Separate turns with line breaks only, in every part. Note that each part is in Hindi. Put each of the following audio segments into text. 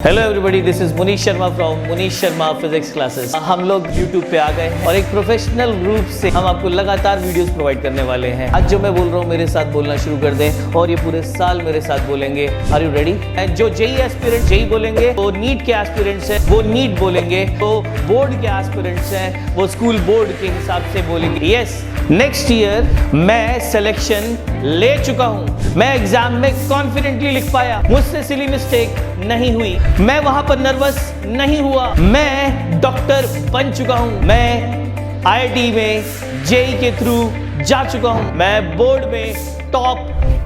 Hello everybody, this is Munish Sharma from Munish Sharma physics classes. हम लोग YouTube पे आ गए हैं और एक प्रोफेशनल रूप से हम आपको लगातार वीडियोस प्रोवाइड करने वाले हैं। आज जो मैं बोल रहा हूँ मेरे साथ बोलना शुरू कर दें और ये पूरे साल मेरे साथ बोलेंगे। Are you ready? जो जेई एस्पिरेंट जेई बोलेंगे, वो नीट के एस्पिरेंट्स हैं वो नीट बोलेंगे, तो बोर्ड के एस्पिरेंट्स हैं वो स्कूल बोर्ड के हिसाब से बोलेंगे। यस, नेक्स्ट ईयर मैं सिलेक्शन ले चुका हूँ। मैं एग्जाम में कॉन्फिडेंटली लिख पाया, मुझसे सिली मिस्टेक नहीं हुई, मैं वहां पर नर्वस नहीं हुआ, मैं डॉक्टर बन चुका हूं, मैं आईआईटी में जेई के थ्रू जा चुका हूं, मैं बोर्ड में टॉप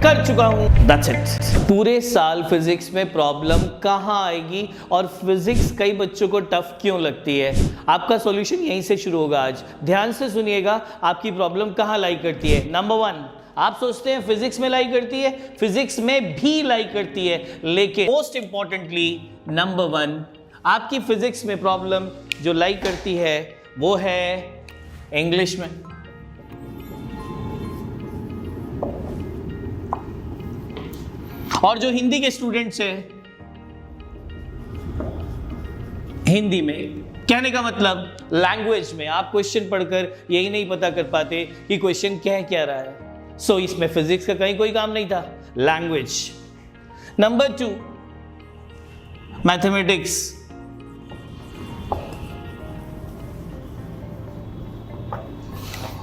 कर चुका हूं। That's it. पूरे साल फिजिक्स में प्रॉब्लम कहां आएगी और फिजिक्स कई बच्चों को टफ क्यों लगती है, आपका सॉल्यूशन यहीं से शुरू होगा। आज ध्यान से सुनिएगा, आपकी प्रॉब्लम कहां लाई करती है। नंबर 1, आप सोचते हैं फिजिक्स में लाई करती है, फिजिक्स में भी लाई करती है, लेकिन मोस्ट इंपॉर्टेंटली नंबर 1, आपकी फिजिक्स में प्रॉब्लम जो लाई करती है वो है इंग्लिश में। और जो हिंदी के स्टूडेंट्स हैं, हिंदी में कहने का मतलब लैंग्वेज में आप क्वेश्चन पढ़कर यही नहीं पता कर पाते कि क्वेश्चन कह क्या रहा है। सो इसमें फिजिक्स का कहीं कोई काम नहीं था, लैंग्वेज। Number 2, mathematics.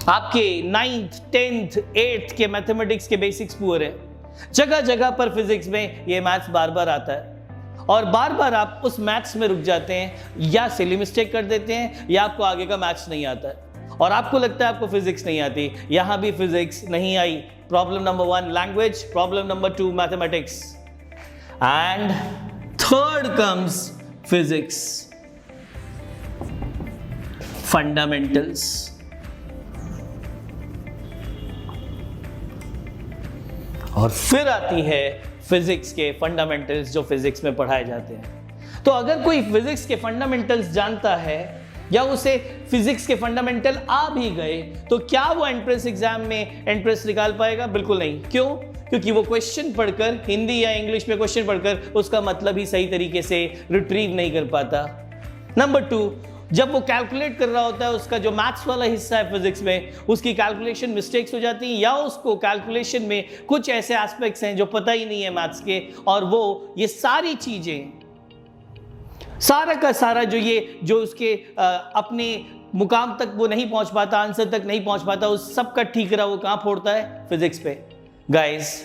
आपके 9th 10th 8th के मैथमेटिक्स के बेसिक्स पुअर है। जगह जगह पर फिजिक्स में ये मैथ्स बार बार आता है और बार बार आप उस मैथ्स में रुक जाते हैं, या सिली मिस्टेक कर देते हैं, या आपको आगे का मैथ्स नहीं आता है और आपको लगता है आपको फिजिक्स नहीं आती। यहां भी फिजिक्स नहीं आई। Problem number 1 language, problem number 2 mathematics, and third comes physics fundamentals. और फिर आती है फिजिक्स के फंडामेंटल्स जो फिजिक्स में पढ़ाए जाते हैं। तो अगर कोई फिजिक्स के फंडामेंटल्स जानता है या उसे फिजिक्स के फंडामेंटल आ भी गए, तो क्या वो एंट्रेंस एग्जाम में एंट्रेंस निकाल पाएगा? बिल्कुल नहीं। क्यों? क्योंकि वो क्वेश्चन पढ़कर, हिंदी या इंग्लिश में क्वेश्चन पढ़कर उसका मतलब ही सही तरीके से रिट्रीव नहीं कर पाता। नंबर 2, जब वो कैलकुलेट कर रहा होता है, उसका जो मैथ्स वाला हिस्सा है फिजिक्स में, उसकी कैलकुलेशन मिस्टेक्स हो जाती हैं, या उसको कैलकुलेशन में कुछ ऐसे एस्पेक्ट्स हैं जो पता ही नहीं है मैथ्स के, और वो ये सारी चीजें, सारा का सारा जो उसके अपने मुकाम तक वो नहीं पहुंच पाता, आंसर तक नहीं पहुंच पाता, उस सब का ठीकरा वो कहां फोड़ता है? फिजिक्स पे। गाइस,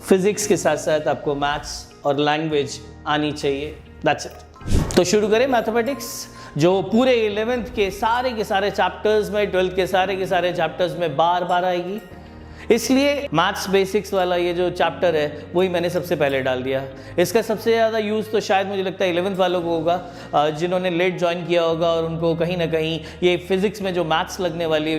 फिजिक्स के साथ साथ आपको मैथ्स और लैंग्वेज आनी चाहिए। That's it. तो शुरू करें मैथमेटिक्स, जो पूरे 11th के सारे चैप्टर्स में, 12th के सारे चैप्टर्स में बार बार आएगी। इसलिए मैथ्स बेसिक्स वाला ये जो चैप्टर है वही मैंने सबसे पहले डाल दिया। इसका सबसे ज़्यादा यूज़ तो शायद मुझे लगता है 11th वालों को होगा, जिन्होंने लेट ज्वाइन किया होगा और उनको कहीं ना कहीं ये फिजिक्स में जो मैथ्स लगने वाली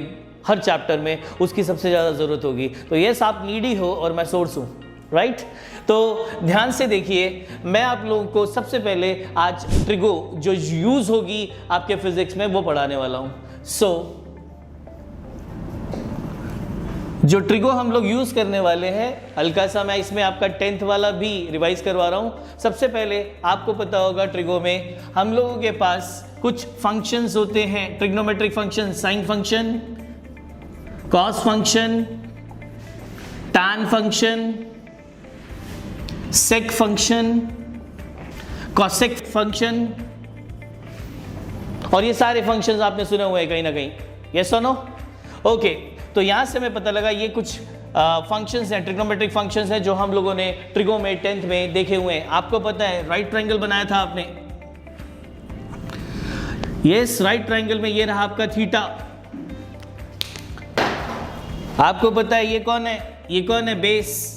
हर चैप्टर में उसकी सबसे ज़्यादा ज़रूरत होगी। तो यस, आप नीडी हो और मैं सोर्स हूँ, राइट? तो ध्यान से देखिए, मैं आप लोगों को सबसे पहले आज ट्रिगो जो यूज़ होगी आपके फिजिक्स में वो पढ़ाने वाला हूँ। सो जो ट्रिगो हम लोग यूज करने वाले हैं, हल्का सा मैं इसमें आपका 10th वाला भी रिवाइज करवा रहा हूं। सबसे पहले आपको पता होगा ट्रिगो में हम लोगों के पास कुछ फंक्शंस होते हैं, trigonometric function, sine function, cos function, tan function, sec function, cosec function, और ये सारे फंक्शंस आपने सुने हुए हैं कहीं ना कहीं। यस और नो? ओके, तो यहां से हमें पता लगा ये कुछ फंक्शंस हैं, ट्रिग्नोमेट्रिक फंक्शंस हैं जो हम लोगों ने ट्रिगो में 10th में देखे हुए हैं। आपको पता है राइट ट्रायंगल बनाया था आपने। यस, राइट ट्रायंगल में ये रहा आपका थीटा। आपको पता है ये कौन है? ये कौन है? बेस।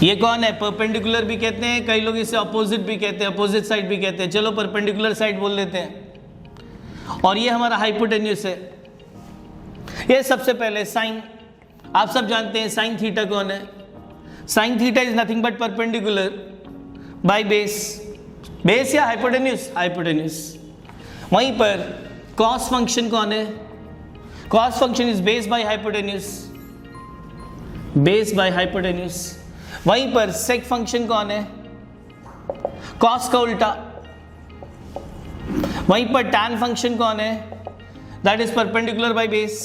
ये कौन है? परपेंडिकुलर भी कहते हैं, कई लोग इसे अपोजिट भी कहते हैं, अपोजिट साइड भी कहते हैं। चलो परपेंडिकुलर साइड बोल देते हैं। और ये हमारा हाइपोटेन्यूस है। ये सबसे पहले साइन, आप सब जानते हैं साइन थीटा कौन है? Sine theta is nothing but perpendicular by base. Base या हाइपोटेन्यूस? हाइपोटेन्यूस। वहीं पर कॉस फंक्शन कौन है? Cos function is base by hypotenuse, base by hypotenuse. वहीं पर सेक फंक्शन कौन है? कॉस का उल्टा, वहीं पर tan फंक्शन कौन है, that is perpendicular by base,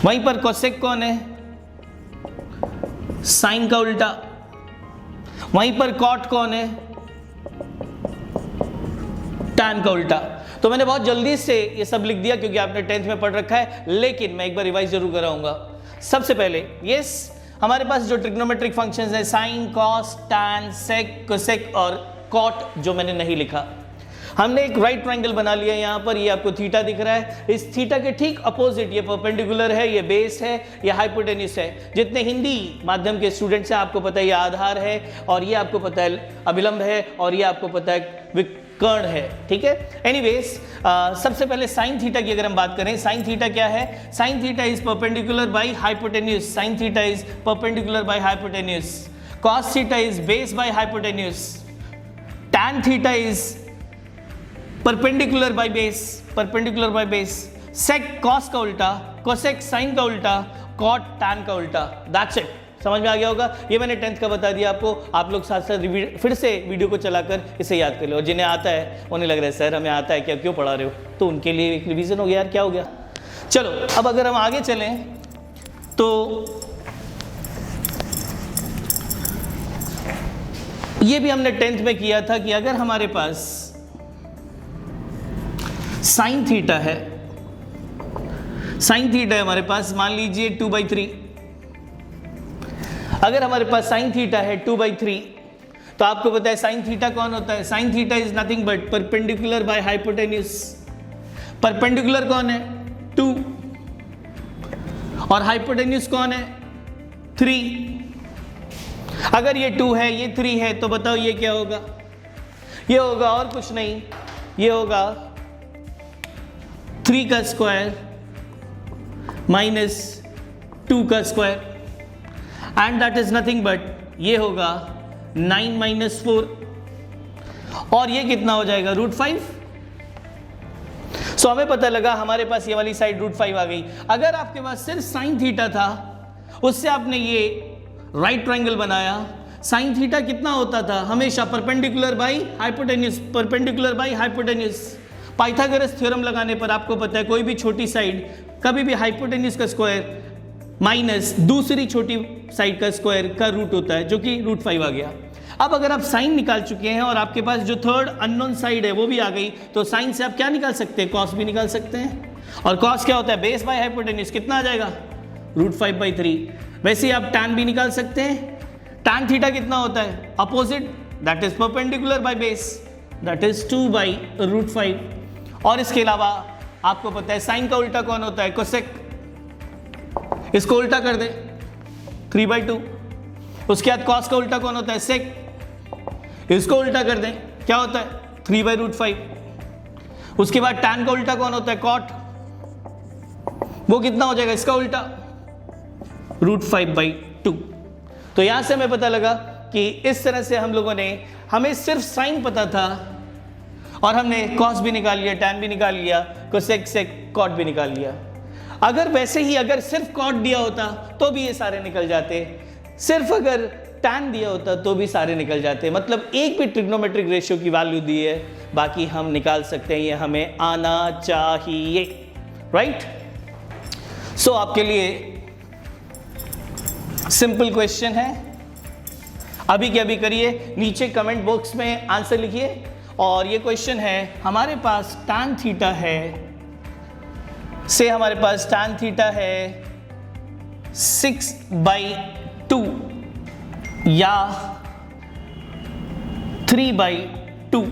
वहीं पर कोसेक कौन है, साइन का उल्टा, वहीं पर कॉट कौन है, tan का उल्टा। तो मैंने बहुत जल्दी से ये सब लिख दिया क्योंकि आपने 10th में पढ़ रखा है, लेकिन मैं एक बार रिवाइज जरूर कराऊंगा। सबसे पहले यस, हमारे पास जो ट्रिग्नोमेट्रिक फंक्शंस है साइन, कॉस, टैन, सेक, कोसेक और कॉट, जो मैंने नहीं लिखा, हमने एक राइट ट्रायंगल बना लिया यहाँ पर। ये आपको थीटा दिख रहा है, इस थीटा के ठीक अपोजिट ये परपेंडिकुलर है, ये बेस है, ये हाइपोटेन्यूस है। जितने हिंदी माध्यम के स्टूडेंट्स हैं आपको पता है ये आधार है, और ये आपको पता है अभिलंब है, और ये आपको पता है विकर्ण है, ठीक है। एनीवेज, सबसे पहले साइन थीटा की अगर हम बात करें, साइन थीटा क्या है, sine theta is perpendicular by hypotenuse, sine theta is perpendicular by hypotenuse, cos theta is base by hypotenuse, tan theta is perpendicular by base, perpendicular by base, sec cos का उल्टा, कोसेक साइन का उल्टा, कॉट टैन का उल्टा, दैट्स इट। समझ में आ गया होगा। ये मैंने 10th का बता दिया आपको, आप लोग साथ साथ फिर से वीडियो को चलाकर इसे याद कर लो, और जिन्हें आता है उन्हें लग रहा है सर हमें आता है क्या, क्यों पढ़ा रहे हो, तो उनके लिए एक रिवीजन हो गया यार, क्या हो गया। चलो अब अगर हम आगे चलें तो ये भी हमने 10th में किया था कि अगर हमारे पास साइन थीटा है, साइन थीटा है हमारे पास, मान लीजिए 2/3, अगर हमारे पास साइन थीटा है 2/3, तो आपको पता है साइन थीटा कौन होता है, sine theta is nothing but perpendicular by hypotenuse. Perpendicular कौन है, 2, और हाइपोटेन्यूस कौन है, 3। अगर ये 2 है ये 3 है, तो बताओ ये क्या होगा, ये होगा और कुछ नहीं, ये होगा 3 का स्क्वायर माइनस 2 का square, and that is nothing but ये होगा 9 - 4, और ये कितना हो जाएगा, √5। सो हमें पता लगा हमारे पास ये वाली साइड √5 आ गई। अगर आपके पास सिर्फ साइन थीटा था, उससे आपने ये राइट ट्रायंगल बनाया, साइन थीटा कितना होता था, हमेशा perpendicular by hypotenuse, perpendicular by hypotenuse. Pythagoras theorem लगाने पर आपको पता है कोई भी छोटी साइड कभी भी हाइपोटेन्यूस का स्क्वायर माइनस दूसरी छोटी साइड का स्क्वायर का रूट होता है, जो कि √5 आ गया। अब अगर आप साइन निकाल चुके हैं और आपके पास जो थर्ड अननोन साइड है वो भी आ गई, तो साइन से आप क्या निकाल सकते हैं, कॉस भी निकाल सकते हैं। और कॉस क्या होता है, बेस बाय हाइपोटेन्यूस, कितना आ जाएगा, √5/3। वैसे ही आप टैन भी निकाल सकते हैं, टैन थीटा कितना होता है, opposite, that is perpendicular by base, that is 2/√5। और इसके अलावा आपको पता है साइन का उल्टा कौन होता है, कोसेक, इसको उल्टा कर दे 3/2। उसके बाद कॉस का उल्टा कौन होता है, सेक, इसको उल्टा कर दें, क्या होता है 3/√5। उसके बाद टैन का उल्टा कौन होता है, कॉट, वो कितना हो जाएगा, इसका उल्टा √5/2। तो यहां से हमें पता लगा कि इस तरह से हम लोगों ने, हमें सिर्फ साइन पता था और हमने कॉस भी निकाल लिया, टैन भी निकाल लिया, कोसेक, सेक, कॉट भी निकाल लिया। अगर वैसे ही अगर सिर्फ कॉट दिया होता तो भी ये सारे निकल जाते, सिर्फ अगर टैन दिया होता तो भी सारे निकल जाते। मतलब एक भी ट्रिग्नोमेट्रिक रेशियो की वैल्यू दी है, बाकी हम निकाल सकते हैं, ये हमें आना चाहिए, राइट। सो आपके लिए सिंपल क्वेश्चन है, अभी के अभी करिए, नीचे कमेंट बॉक्स में आंसर लिखिए। और ये क्वेश्चन है, हमारे पास tan थीटा है, से हमारे पास tan थीटा है 6/2 या 3/2।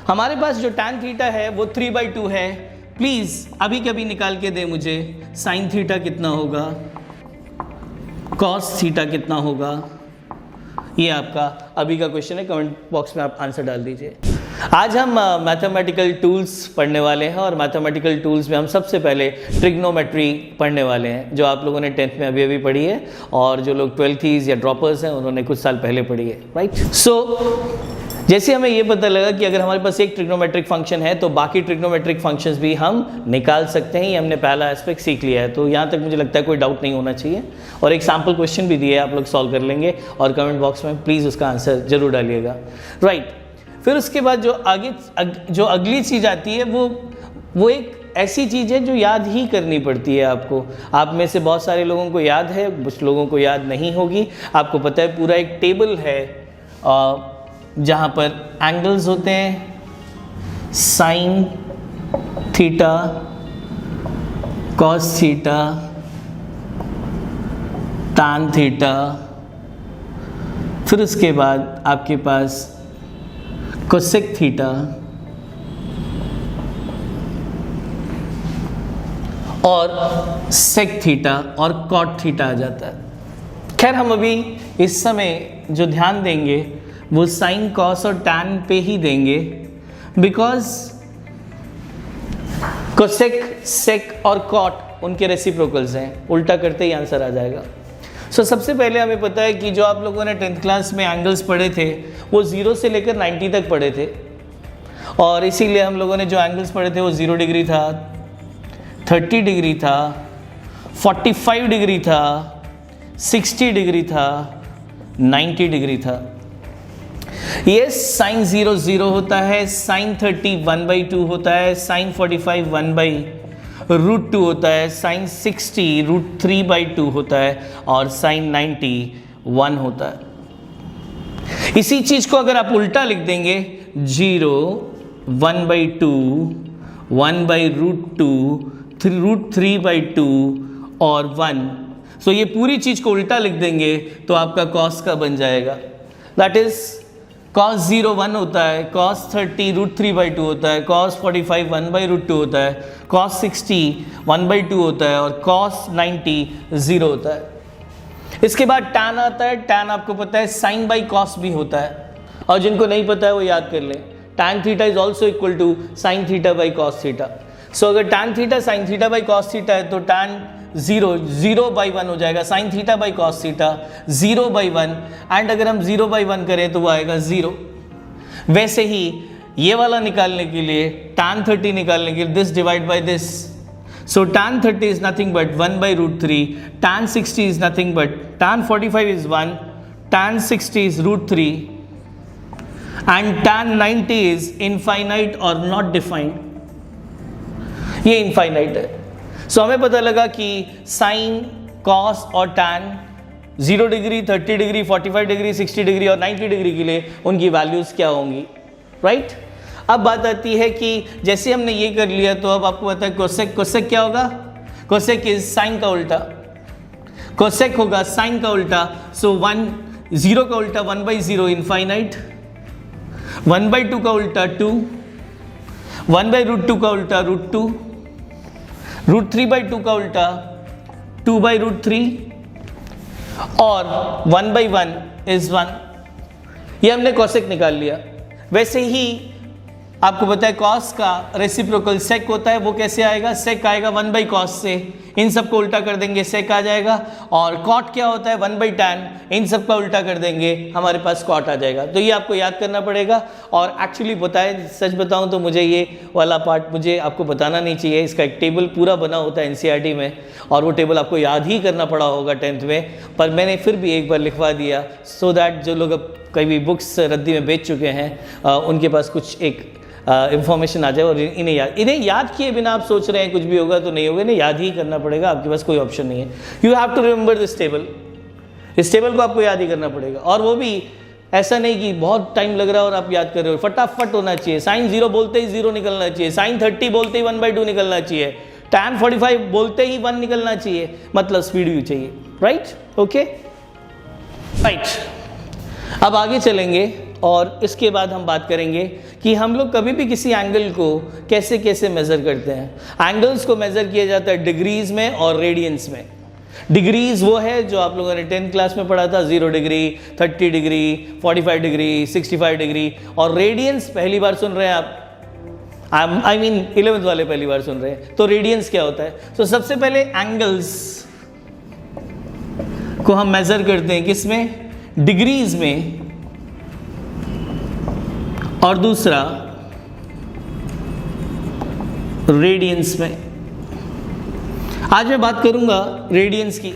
हमारे पास जो tan थीटा है वो 3/2 है। प्लीज अभी के अभी निकाल के दे मुझे, sin थीटा कितना होगा, cos थीटा कितना होगा। ये आपका अभी का क्वेश्चन है, कमेंट बॉक्स में आप आंसर डाल दीजिए। आज हम मैथमेटिकल टूल्स पढ़ने वाले हैं, और मैथमेटिकल टूल्स में हम सबसे पहले ट्रिग्नोमेट्री पढ़ने वाले हैं, जो आप लोगों ने 10th में अभी पढ़ी है, और जो लोग 12th या ड्रॉपर्स हैं उन्होंने कुछ साल पहले पढ़ी है, राइट। सो जैसे हमें ये पता लगा कि अगर हमारे पास एक ट्रिग्नोमेट्रिक फंक्शन है तो बाकी ट्रिग्नोमेट्रिक फंक्शंस भी हम निकाल सकते हैं। ये हमने पहला एस्पेक्ट सीख लिया है, तो यहाँ तक मुझे लगता है कोई डाउट नहीं होना चाहिए। और एक सैम्पल क्वेश्चन भी दिए, आप लोग सॉल्व कर लेंगे और कमेंट बॉक्स में प्लीज़ उसका आंसर जरूर डालिएगा। राइट, फिर उसके बाद जो अगली चीज़ आती है वो एक ऐसी चीज़ है जो याद ही करनी पड़ती है आपको। आप में से बहुत सारे लोगों को याद है, कुछ लोगों को याद नहीं होगी। आपको पता है पूरा एक टेबल है जहाँ पर एंगल्स होते हैं, sine theta, cos theta, tan theta, फिर उसके बाद आपके पास कोसेक थीटा और सेक थीटा और कॉट थीटा आ जाता है। खैर हम अभी इस समय जो ध्यान देंगे वो साइन, कॉस और टैन पे ही देंगे, बिकॉज कोसेक, सेक और कॉट उनके रेसिप्रोकल्स हैं, उल्टा करते ही आंसर आ जाएगा। सो सबसे पहले हमें पता है कि जो आप लोगों ने 10th क्लास में एंगल्स पढ़े थे वो 0 से लेकर 90 तक पढ़े थे, और इसीलिए हम लोगों ने जो एंगल्स पढ़े थे वो 0 डिग्री था, 30 डिग्री था, 45 डिग्री था, 60 डिग्री था, 90 डिग्री था। ये साइन 0 0 होता है, साइन 30 1/2 होता है, साइन 45 1/√2 होता है, साइन 60 √3/2 होता है और साइन 90 1 होता है। इसी चीज को अगर आप उल्टा लिख देंगे 0 1/2 1/√2 √3/2 और 1, सो ये पूरी चीज को उल्टा लिख देंगे तो आपका कॉस का बन जाएगा। दैट इज cos 0 1 होता है, cos 30 √3/2 होता है, cos 45 1/√2 होता है, cos 60 1/2 होता है और cos 90 0 होता है। इसके बाद tan आता है। tan आपको पता है sin बाई cos भी होता है, और जिनको नहीं पता है वो याद कर लें, tan theta is also equal to sin theta by cos theta. So अगर tan theta sin theta by cos theta है तो tan 0/1 हो जाएगा, sin theta by cos theta 0/1, and अगर हम 0/1 करें तो वो आएगा 0। वैसे ही ये वाला निकालने के लिए, tan 30 निकालने के लिए, this divide by this, so tan 30 is nothing but 1/√3, tan 60 is nothing but, tan 45 is 1, tan 60 is √3 and tan 90 is infinite और नॉट डिफाइंड। ये इनफाइनाइट है। सो हमें पता लगा कि साइन, कॉस और tan 0 degree, 30 degree, 45 degree, 60 degree और 90 डिग्री के लिए उनकी वैल्यूज़ क्या होंगी, राइट। अब बात आती है कि जैसे हमने ये कर लिया तो अब आपको पता है कोसेक। कोसेक क्या होगा? कोसेक इज साइन का उल्टा, कोसेक होगा साइन का उल्टा। सो 0 का उल्टा 1/0 इनफाइनाइट, 1/2 का उल्टा 2, 1/√2 का उल्टा √2, √3/2 का उल्टा 2/√3 और 1/1 इज 1। ये हमने कोसेक निकाल लिया। वैसे ही आपको पता है कॉस का रेसिप्रोकल सेक होता है, वो कैसे आएगा? सेक आएगा 1/cos से, इन सबको उल्टा कर देंगे सेक आ जाएगा। और कॉट क्या होता है? 1/tan, इन सब का उल्टा कर देंगे हमारे पास कॉट आ जाएगा। तो ये आपको याद करना पड़ेगा। और एक्चुअली बताएं, सच बताऊं तो मुझे ये वाला पार्ट मुझे आपको बताना नहीं चाहिए। इसका एक टेबल पूरा बना होता है NCERT में, और वो टेबल आपको याद ही करना पड़ा होगा 10th में, पर मैंने फिर भी एक बार लिखवा दिया सो दैट जो लोग अब कभी बुक्स रद्दी में बेच चुके हैं उनके पास कुछ एक इंफॉर्मेशन आ जाए और इन्हें याद किए बिना आप सोच रहे हैं कुछ भी होगा तो नहीं होगा। इन्हें याद ही करना पड़ेगा, आपके पास कोई ऑप्शन नहीं है। You have to remember this table. इस टेबल को आपको याद ही करना पड़ेगा, और वो भी ऐसा नहीं कि बहुत टाइम लग रहा है और आप याद कर रहे हो। फटाफट होना चाहिए। साइन 0 बोलते ही 0 निकलना चाहिए, साइन 30 बोलते ही 1/2 निकलना चाहिए, tan 45 बोलते ही 1 निकलना चाहिए, मतलब स्पीड भी चाहिए, राइट? Okay, right. अब आगे चलेंगे और इसके बाद हम बात करेंगे कि हम लोग कभी भी किसी एंगल को कैसे कैसे मेज़र करते हैं। एंगल्स को मेज़र किया जाता है डिग्रीज में और रेडियंस में। डिग्रीज वो है जो आप लोगों ने 10th क्लास में पढ़ा था, 0 डिग्री, 30 डिग्री, 45 डिग्री, 65 डिग्री। और रेडियंस पहली बार सुन रहे हैं आप, आई मीन 11th वाले पहली बार सुन रहे हैं। तो रेडियंस क्या होता है? तो सबसे पहले एंगल्स को हम मेज़र करते हैं किस में? डिग्रीज में। और दूसरा रेडियंस में। आज मैं बात करूंगा रेडियंस की,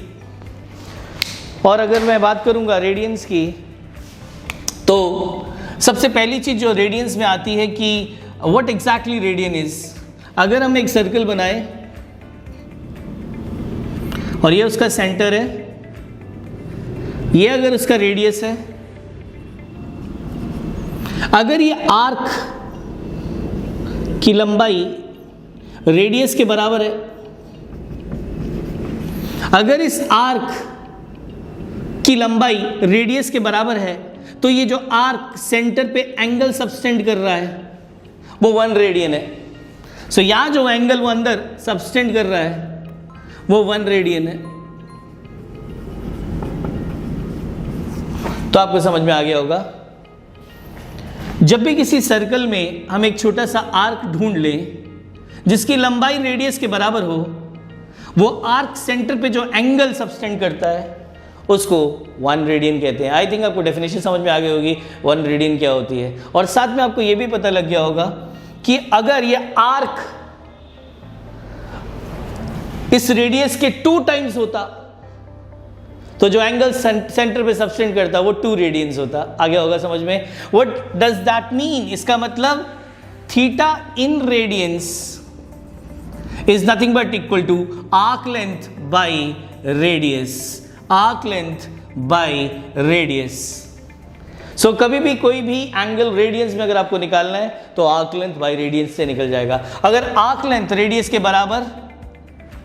और अगर मैं बात करूंगा रेडियंस की तो सबसे पहली चीज जो रेडियंस में आती है कि व्हाट एग्जैक्टली रेडियन इज। अगर हम एक सर्कल बनाए और ये उसका सेंटर है, ये अगर उसका रेडियस है, अगर ये आर्क की लंबाई रेडियस के बराबर है, अगर इस आर्क की लंबाई रेडियस के बराबर है, तो ये जो आर्क सेंटर पे एंगल सबटेंड कर रहा है वो 1 रेडियन है। सो यहां जो एंगल वो अंदर सबटेंड कर रहा है वो 1 रेडियन है। तो आपको समझ में आ गया होगा। जब भी किसी सर्कल में हम एक छोटा सा आर्क ढूंढ लें जिसकी लंबाई रेडियस के बराबर हो, वो आर्क सेंटर पे जो एंगल सबटेंड करता है उसको 1 रेडियन कहते हैं। आई थिंक आपको डेफिनेशन समझ में आ गई होगी 1 रेडियन क्या होती है। और साथ में आपको ये भी पता लग गया होगा कि अगर ये आर्क इस रेडियस के 2 टाइम्स होता तो जो एंगल सेंटर पे सबटेंड करता वो 2 रेडियंस होता। आ गया होगा समझ में। What does that mean? इसका मतलब theta in radians is nothing but equal to arc length by radius. Arc length by radius. So कभी भी कोई भी एंगल रेडियंस में अगर आपको निकालना है तो आर्क लेंथ बाय रेडियंस से निकल जाएगा। अगर आर्क लेंथ रेडियस के बराबर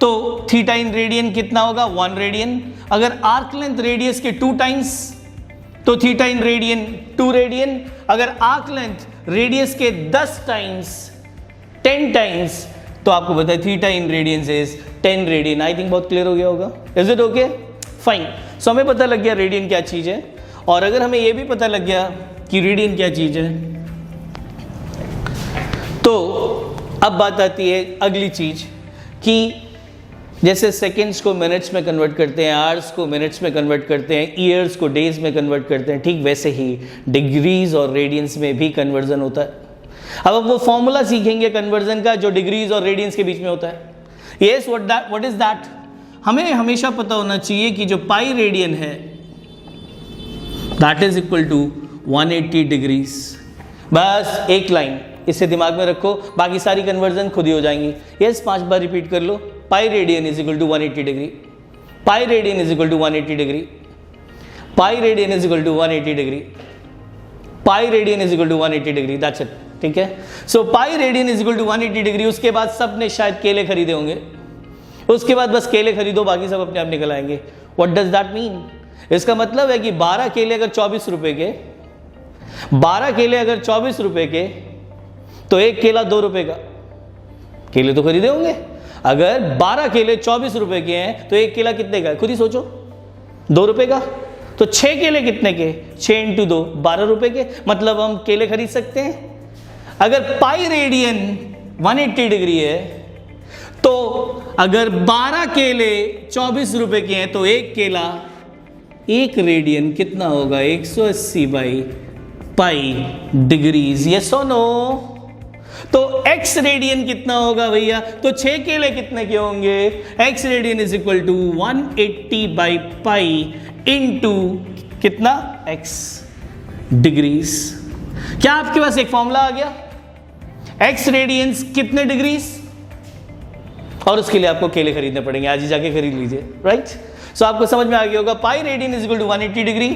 तो थीटा इन रेडियन कितना होगा? 1 रेडियन। अगर आर्क लेंथ रेडियस के 2 टाइम्स तो थीटा इन रेडियन 2 रेडियन। अगर आर्क लेंथ रेडियस के 10 टाइम्स 10 टाइम्स तो आपको पता है theta in radians is 10 radian. I think बहुत क्लियर हो गया होगा। Is it okay? फाइन। सो हमें पता लग गया रेडियन क्या चीज है, और अगर हमें यह भी पता लग गया कि रेडियन क्या चीज है, तो अब बात आती है अगली चीज कि जैसे सेकेंड्स को मिनट्स में कन्वर्ट करते हैं, आवर्स को मिनट्स में कन्वर्ट करते हैं, ईयर्स को डेज में कन्वर्ट करते हैं, ठीक वैसे ही डिग्रीज और रेडियंस में भी कन्वर्जन होता है। अब वो फॉर्मूला सीखेंगे कन्वर्जन का जो डिग्रीज और रेडियंस के बीच में होता है। Yes, what is that? हमें हमेशा पता होना चाहिए कि जो पाई रेडियन है that is equal to 180 degrees. बस एक लाइन इसे दिमाग में रखो, बाकी सारी कन्वर्जन खुद ही हो जाएंगी। यस, 5 बार रिपीट कर लो। Pi radian is equal to 180 degree. Pi radian is equal to 180 degree. Pi radian is equal to 180 degree. Pi radian is equal to 180 degree. That's it. ठीक है। So pi radian is equal to 180 degree. उसके बाद सबने शायद केले खरीदे होंगे, उसके बाद बस केले खरीदो, बाकी सब अपने आप निकल आएंगे। What does that mean? इसका मतलब है कि 12 केले अगर 24 रुपए के, 12 केले अगर 24 रुपए के, तो एक केला 2 रुपए का। केले तो खरीदे होंगे। अगर 12 केले 24 रुपए के हैं तो एक केला कितने का? खुद ही सोचो, 2 रुपए का। तो 6 केले कितने के? 6 इंटू 2 12 रुपए के। मतलब हम केले खरीद सकते हैं। अगर पाई रेडियन 180 डिग्री है तो अगर 12 केले 24 रुपए के हैं तो एक केला 1 रेडियन कितना होगा? 180 बाई पाई डिग्रीज। यस और नो? तो x रेडियन कितना होगा भैया? तो 6 केले कितने के होंगे? x radian is equal to 180 by pi into कितना? x degrees. क्या आपके पास एक फॉर्मूला आ गया? x रेडियंस कितने डिग्रीज, और उसके लिए आपको केले खरीदने पड़ेंगे। आज ही जाके खरीद लीजिए। राइट? सो आपको समझ में आ गया होगा। Pi radian is equal to 180 degree.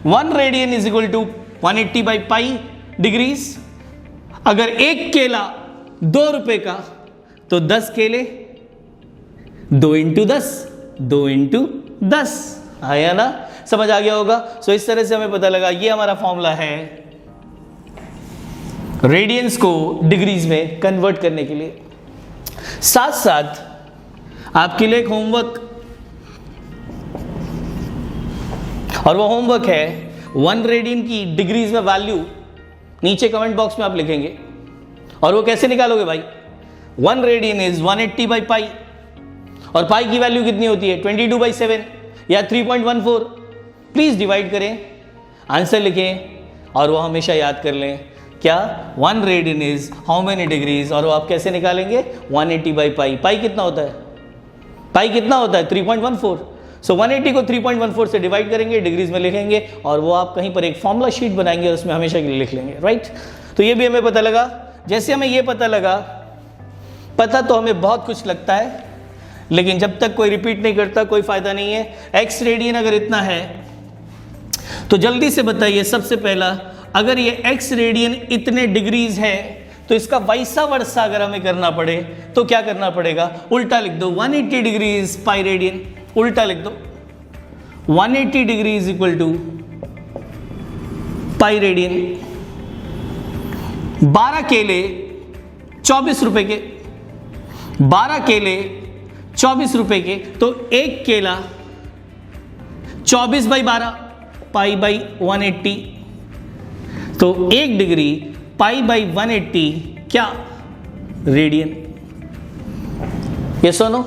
1 radian is equal to 180 by pi degrees. अगर एक केला 2 रुपए का तो 10 केले 2 इंटू 10, 2 इंटू 10 आया ना? समझ आ गया होगा। सो इस तरह से हमें पता लगा ये हमारा फॉर्मूला है रेडियंस को डिग्रीज में कन्वर्ट करने के लिए। साथ साथ आपके लिए एक होमवर्क, और वो होमवर्क है 1 रेडियन की डिग्रीज में वैल्यू नीचे कमेंट बॉक्स में आप लिखेंगे। और वो कैसे निकालोगे भाई? 1 रेडियन इज 180 बाई पाई, और पाई की वैल्यू कितनी होती है? 22/7 या 3.14। प्लीज डिवाइड करें, आंसर लिखें, और वो हमेशा याद कर लें क्या 1 radian is how many degrees, और वो आप कैसे निकालेंगे 180 बाई पाई। पाई कितना होता है, पाई कितना होता है 3.14। सो 180 को 3.14 से डिवाइड करेंगे, डिग्रीज में लिखेंगे, और वो आप कहीं पर एक फॉर्मूला शीट बनाएंगे और उसमें हमेशा के लिए लिख लेंगे, राइट। तो ये भी हमें पता लगा। जैसे हमें ये पता लगा, पता तो हमें बहुत कुछ लगता है, लेकिन जब तक कोई रिपीट नहीं करता कोई फायदा नहीं है। एक्स रेडियन अगर इतना है तो जल्दी से बताइए, सबसे पहला अगर ये एक्स रेडियन इतने डिग्रीज है तो इसका वैसा वर्षा अगर हमें करना पड़े तो क्या करना पड़ेगा, उल्टा लिख दो 180 डिग्रीज पाई रेडियन, उल्टा लिख दो 180 degrees equal to pi radian. 12 केले 24 रुपए के, 12 केले 24 रुपए के, तो एक केला 24 बाई 12 पाई बाई 180, तो 1 डिग्री पाई बाई 180 क्या रेडियन, ये सुनो।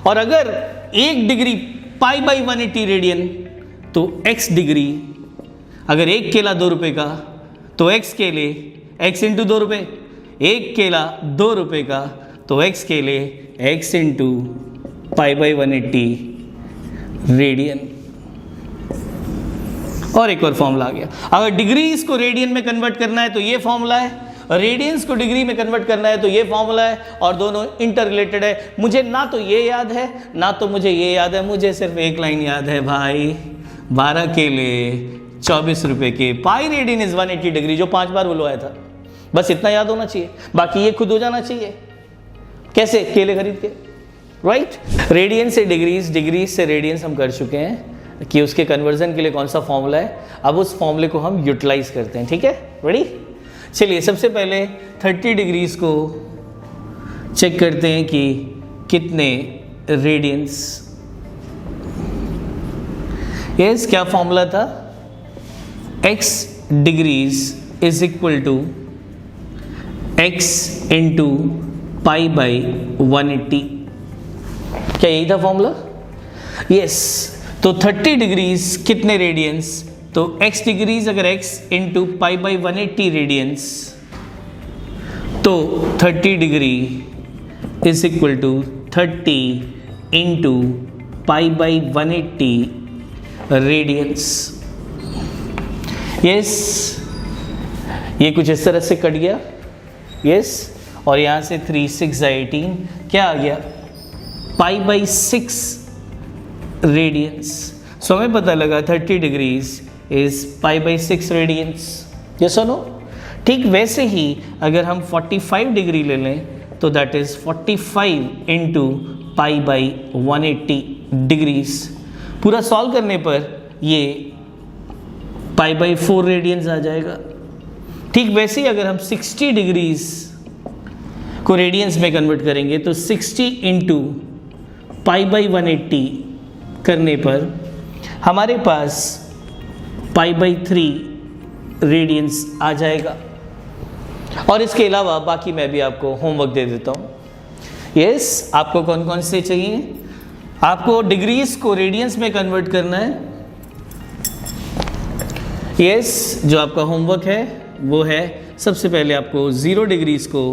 और अगर 1 डिग्री पाई बाई 180 रेडियन तो x डिग्री, अगर एक केला 2 रुपए का तो x केले, x इंटू 2 रुपए, एक केला 2 रुपए का तो x केले x into pi by 180 radian. और एक और फॉर्मूला आ गया, अगर डिग्रीज को रेडियन में कन्वर्ट करना है तो ये फॉर्मूला है, रेडियंस को डिग्री में कन्वर्ट करना है तो ये फॉर्मूला है, और दोनों इंटर रिलेटेड है। मुझे ना तो ये याद है ना तो मुझे ये याद है, मुझे सिर्फ एक लाइन याद है भाई, 12 केले 24 रुपए के, पाई रेडियन इज 180 डिग्री, जो 5 बार बुलवाया था, बस इतना याद होना चाहिए, बाकी ये खुद हो जाना चाहिए। कैसे, केले खरीद के, राइट। रेडियंस से डिग्रीज, डिग्रीज से रेडियंस हम कर चुके हैं कि उसके कन्वर्जन के लिए कौन सा फॉर्मूला है, अब उस फॉर्मूले को हम यूटिलाइज करते हैं, ठीक है, रेडी। चलिए सबसे पहले 30 डिग्रीज को चेक करते हैं कि कितने रेडियंस। यस, क्या फॉर्मूला था, x degrees is equal to x into pi by 180, क्या यही था फॉर्मूला, यस। तो 30 डिग्रीज कितने रेडियंस, तो x डिग्रीज अगर x into pi by 180 radians, तो 30 degree is equal to 30 into pi by 180 radians. Yes, ये कुछ इस तरह से कट गया, यस, और यहाँ से 3 6 18 क्या आ गया, पाई बाई 6 रेडियंस। सो हमें पता लगा 30 degrees is pi by 6 radians, ये सुनो। ठीक वैसे ही अगर हम 45 डिग्री ले लें तो that is 45 into pi by 180 degrees. पूरा सॉल्व करने पर ये पाई बाई 4 रेडियंस आ जाएगा। ठीक वैसे ही अगर हम 60 डिग्रीज को रेडियंस में कन्वर्ट करेंगे तो 60 इंटू पाई बाई 180 करने पर हमारे पास पाई बाई 3 रेडियंस आ जाएगा। और इसके अलावा बाकी मैं भी आपको होमवर्क दे देता हूँ। यस, आपको कौन कौन से चाहिए, आपको डिग्रीज को रेडियंस में कन्वर्ट करना है। यस, जो आपका होमवर्क है वो है सबसे पहले आपको 0 डिग्रीज को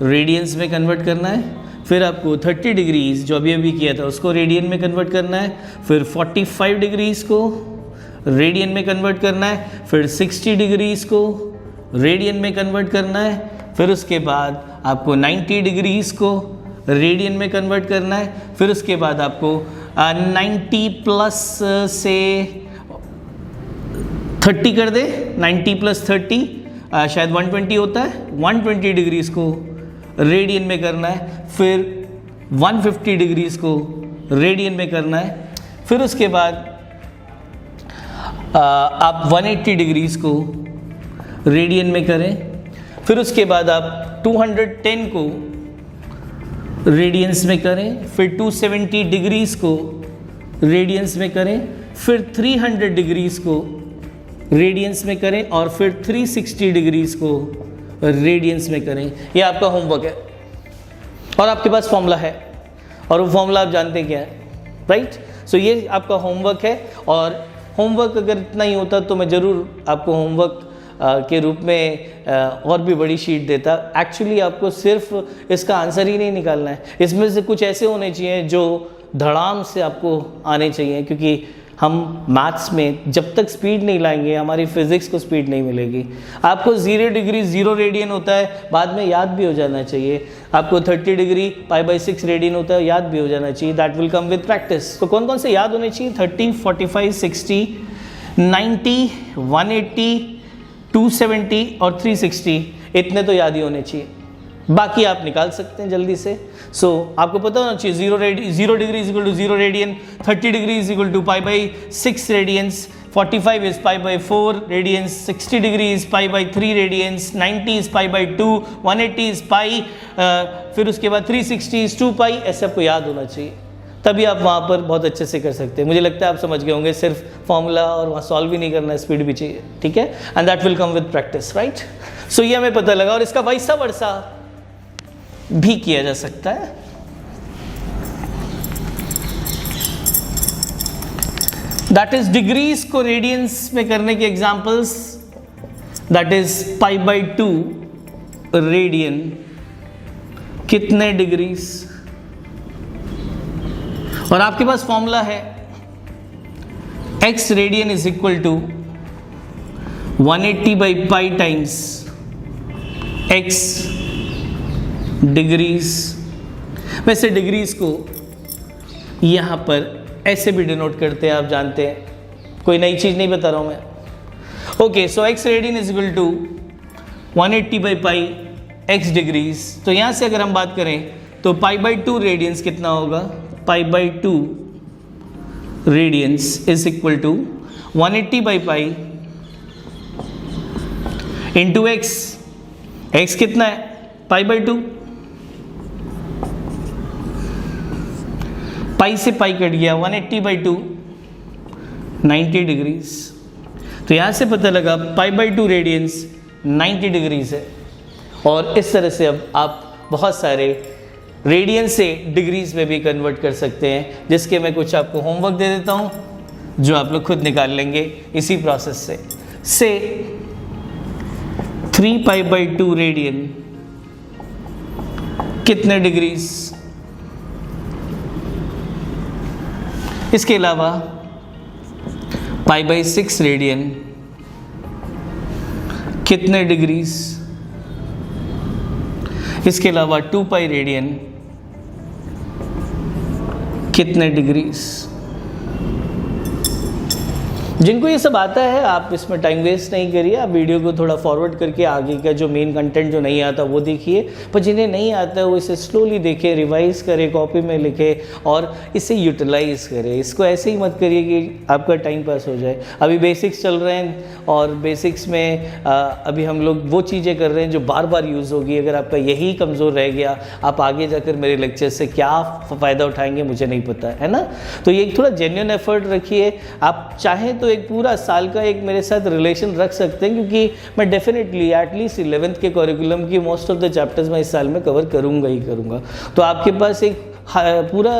रेडियंस में कन्वर्ट करना है, फिर आपको 30 डिग्रीज जो अभी अभी किया था उसको रेडियन में कन्वर्ट करना है, फिर 45 डिग्रीज को रेडियन में कन्वर्ट करना है, फिर 60 डिग्रीज को रेडियन में कन्वर्ट करना है, फिर उसके बाद आपको 90 डिग्रीज को रेडियन में कन्वर्ट करना है, फिर उसके बाद आपको 90 प्लस से 30 कर दे, 90 प्लस 30 शायद 120 होता है, 120 डिग्रीज को रेडियन में करना है, फिर 150 डिग्रीज को रेडियन में करना है, फिर उसके बाद आप 180 डिग्रीज को रेडियन में करें, फिर उसके बाद आप 210 को रेडियंस में करें, फिर 270 डिग्रीज को रेडियंस में करें, फिर 300 डिग्रीज को रेडियंस में करें, और फिर 360 डिग्रीज को रेडियंस में करें। ये आपका होमवर्क है और आपके पास फॉर्मूला है और वो फॉर्मूला आप जानते क्या है, राइट। सो ये आपका होमवर्क है, और होमवर्क अगर इतना ही होता तो मैं ज़रूर आपको होमवर्क के रूप में और भी बड़ी शीट देता। एक्चुअली आपको सिर्फ इसका आंसर ही नहीं निकालना है, इसमें से कुछ ऐसे होने चाहिए जो धड़ाम से आपको आने चाहिए, क्योंकि हम मैथ्स में जब तक स्पीड नहीं लाएंगे हमारी फिजिक्स को स्पीड नहीं मिलेगी। आपको 0 डिग्री 0 रेडियन होता है, बाद में याद भी हो जाना चाहिए। आपको 30 डिग्री π/6 रेडियन होता है, याद भी हो जाना चाहिए। That will come with practice. तो कौन कौन से याद होने चाहिए? 30, 45, 60, 90, 180, 270 और 360, इतने तो याद ही होने चाहिए। बाकी आप निकाल सकते हैं जल्दी से। आपको पता होना चाहिए 0 degree is equal to 0 radian, 30 degree is equal to π/6 radians, 45 is π/4 radians, 60 degree is π/3 radians, 90 is π/2, 180 is pi, फिर उसके बाद 360 इज 2π। ऐसे आपको याद होना चाहिए, तभी आप वहाँ पर बहुत अच्छे से कर सकते हैं। मुझे लगता है आप समझ गए होंगे, सिर्फ फॉर्मूला और वहाँ सॉल्व भी नहीं करना है, स्पीड भी चाहिए, ठीक है। And that will come with practice, right. So ये हमें पता लगा, और इसका वैसा वर्षा भी किया जा सकता है। दैट इज डिग्रीज को रेडियंस में करने के एग्जांपल्स, दैट इज π/2 रेडियन कितने डिग्रीज, और आपके पास फॉर्मूला है x radian is equal to 180/π times x degrees. वैसे डिग्रीज को यहाँ पर ऐसे भी डिनोट करते हैं, आप जानते हैं, कोई नई चीज़ नहीं बता रहा हूँ मैं। Okay, so x radian is equal to 180/π x degrees. तो यहाँ से अगर हम बात करें तो π/2 रेडियंस कितना होगा? π/2 radians is equal to 180/π into x। x कितना है? π/2। पाई से पाई कट गया, 180/2 90 डिग्रीज। तो यहाँ से पता लगा π/2 रेडियंस 90 डिग्रीज है। और इस तरह से अब आप बहुत सारे रेडियन से डिग्रीज में भी कन्वर्ट कर सकते हैं, जिसके मैं कुछ आपको होमवर्क दे देता हूँ जो आप लोग खुद निकाल लेंगे इसी प्रोसेस से 3π/2 रेडियन कितने डिग्रीज। इसके अलावा π/6 रेडियन कितने डिग्रीज। इसके अलावा 2π रेडियन कितने डिग्रीज। जिनको ये सब आता है आप इसमें टाइम वेस्ट नहीं करिए, आप वीडियो को थोड़ा फॉरवर्ड करके आगे का जो मेन कंटेंट जो नहीं आता वो देखिए, पर जिन्हें नहीं आता है वो इसे स्लोली देखें, रिवाइज करें, कॉपी में लिखें और इसे यूटिलाइज करें। इसको ऐसे ही मत करिए कि आपका टाइम पास हो जाए। अभी बेसिक्स चल रहे हैं और बेसिक्स में अभी हम लोग वो चीज़ें कर रहे हैं जो बार बार यूज़ होगी। अगर आपका यही कमज़ोर रह गया, आप आगे जाकर मेरे लेक्चर से क्या फ़ायदा उठाएंगे मुझे नहीं पता है ना। तो ये थोड़ा जेन्युइन एफर्ट रखिए। आप चाहें तो एक पूरा साल का एक मेरे साथ रिलेशन रख सकते हैं, क्योंकि मैं डेफिनेटली एटलीस्ट 11th के करिकुलम की मोस्ट ऑफ द चैप्टर्स मैं इस साल में कवर करूंगा ही करूंगा। तो आपके पास एक पूरा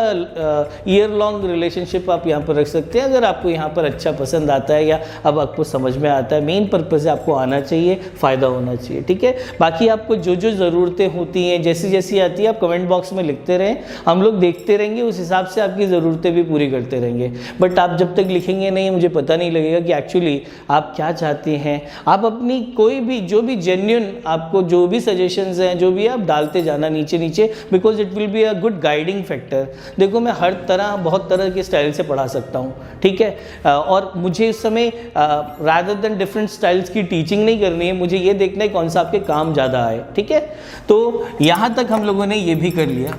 ईयर लॉन्ग रिलेशनशिप आप यहाँ पर रख सकते हैं। अगर आपको यहाँ पर अच्छा पसंद आता है या अब आपको समझ में आता है, मेन पर्पज़ है आपको आना चाहिए, फ़ायदा होना चाहिए, ठीक है। बाकी आपको जो जो ज़रूरतें होती हैं जैसी जैसी आती है आप कमेंट बॉक्स में लिखते रहें, हम लोग देखते रहेंगे, उस हिसाब से आपकी ज़रूरतें भी पूरी करते रहेंगे। बट आप जब तक लिखेंगे नहीं मुझे पता नहीं लगेगा कि एक्चुअली आप क्या चाहते हैं। आप अपनी कोई भी जो भी जेन्युइन आपको जो भी सजेशंस हैं जो भी आप डालते जाना नीचे नीचे, because it will be a good guiding factor. देखो मैं हर तरह बहुत तरह के स्टाइल से पढ़ा सकता हूँ, ठीक है, और मुझे इस समय रादर देन डिफरेंट स्टाइल्स की टीचिंग नहीं करनी है, मुझे ये देखना है कौन सा आपके काम ज़्यादा आए, ठीक है। तो यहाँ तक हम लोगों ने ये भी कर लिया।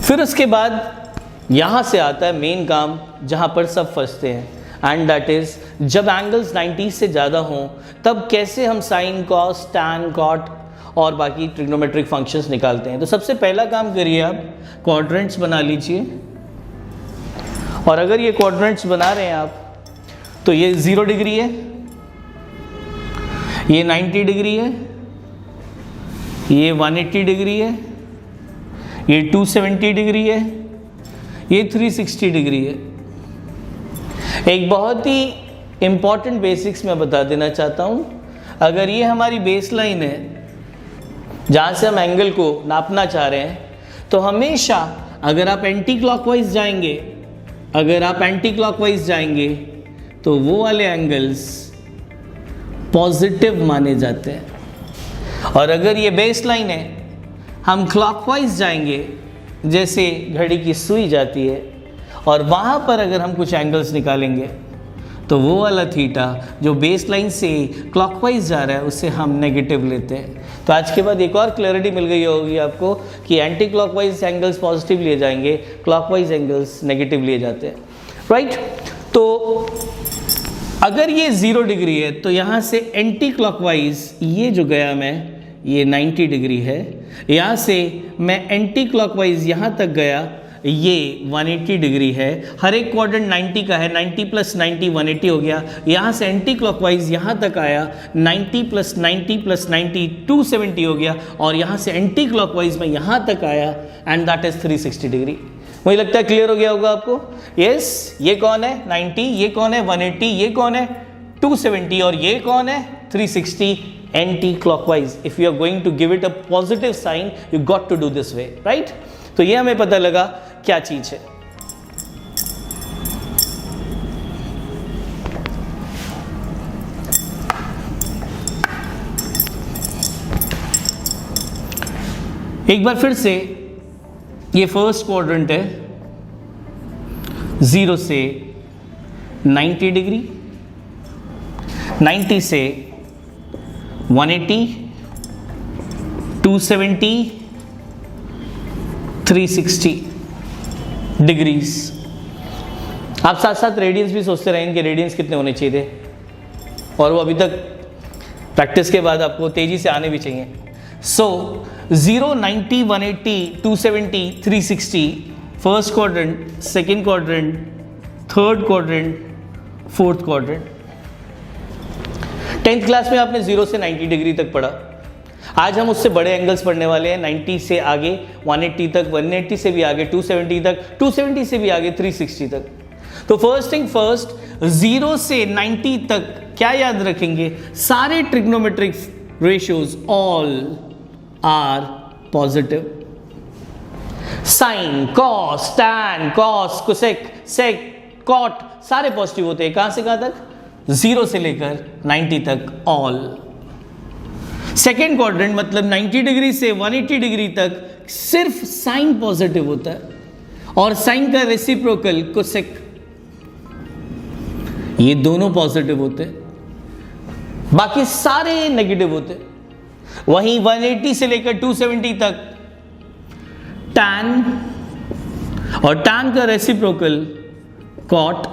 फिर उसके बाद यहाँ से आता है मेन काम जहाँ पर सब फंसते हैं, एंड दैट इज जब एंगल्स 90 से ज़्यादा हों तब कैसे हम साइन, कॉस, टैन, कॉट और बाकी ट्रिग्नोमेट्रिक फंक्शंस निकालते हैं। तो सबसे पहला काम करिए आप क्वाड्रेंट्स बना लीजिए, और अगर ये क्वाड्रेंट्स बना रहे हैं आप तो ये 0 डिग्री है, ये 90 डिग्री है, ये 180 डिग्री है, ये 270 डिग्री है, ये 360 डिग्री है। एक बहुत ही इंपॉर्टेंट बेसिक्स मैं बता देना चाहता हूँ। अगर ये हमारी बेस लाइन है जहाँ से हम एंगल को नापना चाह रहे हैं, तो हमेशा अगर आप एंटी क्लॉकवाइज जाएंगे तो वो वाले एंगल्स पॉजिटिव माने जाते हैं। और अगर ये बेस लाइन है, हम क्लॉकवाइज जाएंगे जैसे घड़ी की सुई जाती है, और वहाँ पर अगर हम कुछ एंगल्स निकालेंगे तो वो वाला थीटा जो बेस लाइन से क्लॉकवाइज जा रहा है उसे हम नेगेटिव लेते हैं। तो आज के बाद एक और क्लैरिटी मिल गई होगी आपको कि एंटी क्लॉकवाइज एंगल्स पॉजिटिव लिए जाएंगे, क्लॉकवाइज एंगल्स नेगेटिव लिए जाते हैं, राइट। तो अगर ये 0 डिग्री है तो यहाँ से एंटी क्लॉकवाइज ये जो गया मैं, ये 90 डिग्री है। यहाँ से मैं एंटी क्लॉकवाइज यहाँ तक गया, ये 180 डिग्री है। हर एक क्वाड्रेंट 90 का है, 90 + 90 180 हो गया। यहाँ से एंटी क्लॉकवाइज यहाँ तक आया, 90 + 90 + 90 270 हो गया, और यहाँ से एंटी क्लॉकवाइज में यहाँ तक आया, एंड दैट इज 360 डिग्री। मुझे लगता है क्लियर हो गया होगा आपको। यस, ये कौन है 90, ये कौन है 180, ये कौन है 270, और ये कौन है 360 anti clockwise. If you are going to give it a positive sign, you got to do this way, right. तो ये हमें पता लगा क्या चीज है। एक बार फिर से, ये फर्स्ट क्वाड्रेंट है, 0 से 90 डिग्री, 90 से 180, 270, 360 डिग्रीज। आप साथ साथ रेडियंस भी सोचते रहेंगे कि रेडियंस कितने होने चाहिए थे, और वो अभी तक प्रैक्टिस के बाद आपको तेजी से आने भी चाहिए। सो 0, 90, 180, 270, 360, first quadrant, second quadrant, third quadrant, fourth quadrant. 10th class में आपने 0 से 90 डिग्री तक पढ़ा। आज हम उससे बड़े एंगल्स पढ़ने वाले हैं, 90 से आगे 180 तक, 180 से भी आगे 270 तक, 270 से भी आगे 360 तक। तो फर्स्ट थिंग फर्स्ट, 0 से 90 तक क्या याद रखेंगे? सारे trigonometric ratios all are positive. Sine, cos, tan, cos, cosec, sec, cot सारे पॉजिटिव होते हैं। कहां से कहां तक? 0 से लेकर 90 तक ऑल। सेकेंड क्वाड्रेंट मतलब 90 डिग्री से 180 डिग्री तक सिर्फ साइन पॉजिटिव होता है, और साइन का रेसिप्रोकल कोसेक, ये दोनों पॉजिटिव होते हैं, बाकी सारे नेगेटिव होते हैं। वहीं 180 से लेकर 270 तक टैन, और टैन का रेसिप्रोकल कॉट,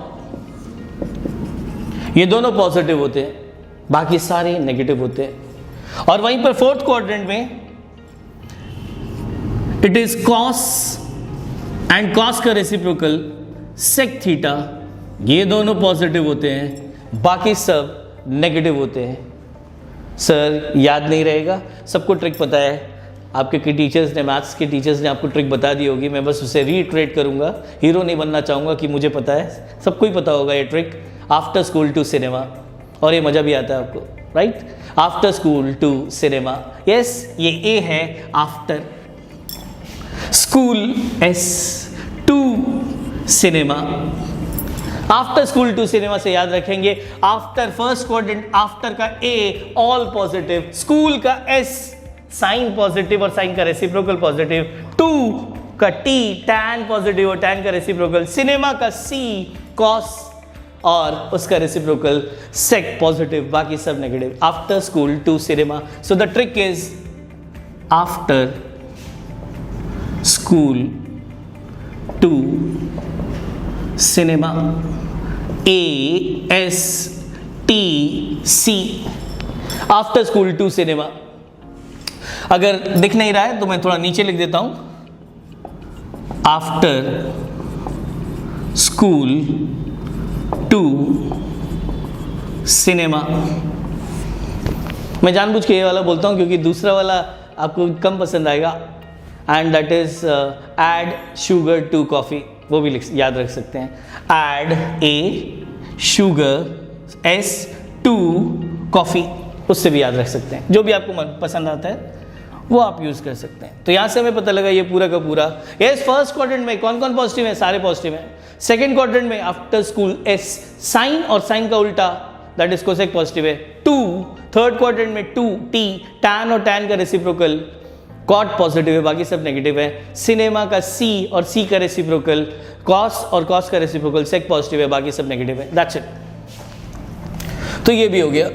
ये दोनों पॉजिटिव होते हैं, बाकी सारे नेगेटिव होते हैं। और वहीं पर फोर्थ क्वाड्रेंट में it is cos, and cos का रेसिप्रोकल सेक थीटा, ये दोनों पॉजिटिव होते हैं, बाकी सब नेगेटिव होते हैं। सर याद नहीं रहेगा? सबको ट्रिक पता है, आपके टीचर्स ने, मैथ्स के टीचर्स ने आपको ट्रिक बता दी होगी, मैं बस उसे रीइटरेट करूंगा। हीरो नहीं बनना चाहूंगा कि मुझे पता है, सबको ही पता होगा ये trick. After school to cinema, और ये मजा भी आता है आपको, right? After school to cinema, yes, ये ए है after, school S, to cinema. After school to cinema से याद रखेंगे, आफ्टर फर्स्ट क्वाड्रेंट, आफ्टर का ए ऑल पॉजिटिव, स्कूल का एस साइन पॉजिटिव और साइन का रेसिप्रोकल पॉजिटिव, टू का टी टैन पॉजिटिव और टैन का रेसिप्रोकल, सिनेमा का सी कॉस और उसका रेसिप्रोकल सेक पॉजिटिव, बाकी सब नेगेटिव। After school to cinema, so the trick is after school to cinema, ASTC, after school to cinema. अगर दिख नहीं रहा है तो मैं थोड़ा नीचे लिख देता हूं, आफ्टर स्कूल टू सिनेमा। मैं जानबूझ के ये वाला बोलता हूं क्योंकि दूसरा वाला आपको कम पसंद आएगा, and that is add sugar to coffee, वो भी याद रख सकते हैं। Add A sugar, S2 coffee, उससे भी याद रख सकते हैं। जो भी आपको पसंद आता है वो आप यूज कर सकते हैं। तो यहां से हमें पता लगा ये पूरा का पूरा यस। फर्स्ट क्वाड्रेंट में कौन कौन पॉजिटिव है? सारे पॉजिटिव हैं। सेकंड क्वाड्रेंट में आफ्टर स्कूल S, साइन और साइन का उल्टा दैट इज कोसेक पॉजिटिव है 2। थर्ड क्वाड्रेंट में 2 T, टैन और टैन का रेसिप्रोकल कॉट पॉजिटिव है, बाकी सब नेगेटिव है। सिनेमा का C और C का रेसिप्रोकल कॉस और कॉस का रेसिप्रोकल सेक पॉजिटिव है, बाकी सब नेगेटिव है। That's it. तो ये भी हो गया।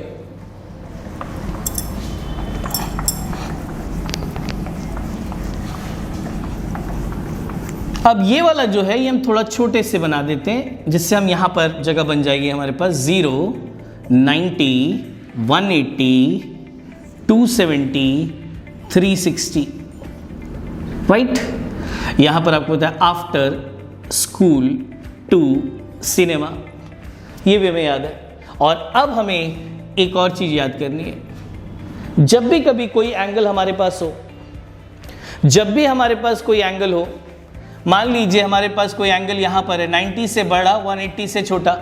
अब ये वाला जो है ये हम थोड़ा छोटे से बना देते हैं, जिससे हम यहां पर जगह बन जाएगी हमारे पास 0, 90, 180, 270, 360, राइट। यहां पर आपको होता है आफ्टर स्कूल टू सिनेमा, ये भी हमें याद है। और अब हमें एक और चीज याद करनी है। जब भी कभी कोई एंगल हमारे पास हो, जब भी हमारे पास कोई एंगल हो, मान लीजिए हमारे पास कोई एंगल यहां पर है 90 से बड़ा 180 से छोटा,